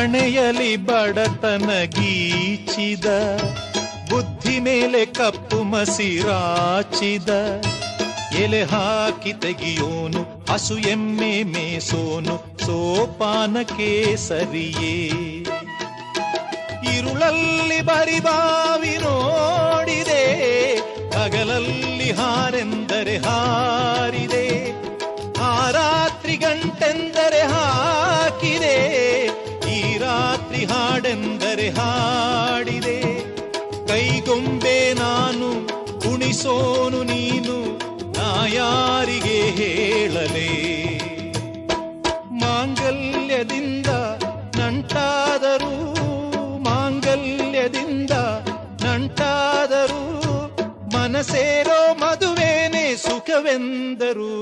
ಹಣೆಯಲಿ ಬಡತನ ಗೀಚಿದ, ಬುದ್ಧಿ ಮೇಲೆ ಕಪ್ಪು ಮಸಿರಾಚಿದ, ಎಲೆ ಹಾಕಿ ತೆಗಿಯೋನು ಹಸು ಎಮ್ಮೆ ಮೇಸೋನು ಸೋಪಾನಕ್ಕೆ ಸರಿಯೇ. ಇರುಳಲ್ಲಿ ಬರಿಬಾವಿ ನೋಡಿದೆ, ಹಗಲಲ್ಲಿ ಹಾರೆಂದರೆ ಹಾರಿದೆ, ಆ ರಾತ್ರಿ ಗಂಟೆಂದರೆ ಹಾಕಿದೆ, ಈ ರಾತ್ರಿ ಹಾಡೆಂದರೆ ಹಾಡಿದೆ. ಕೈಗೊಂಬೆ ನಾನು ಕುಣಿಸೋನು ನೀನು, ನಾ ಯಾರಿಗೆ ಹೇಳಲೇ. ಮಾಂಗಲ್ಯದಿಂದ ನಂಟಾದರೂ, ಮಾಂಗಲ್ಯದಿಂದ ನಂಟಾದರೂ, ಮನಸೇರೋ ಮದುವೇನೆ ಸುಖವೆಂದರು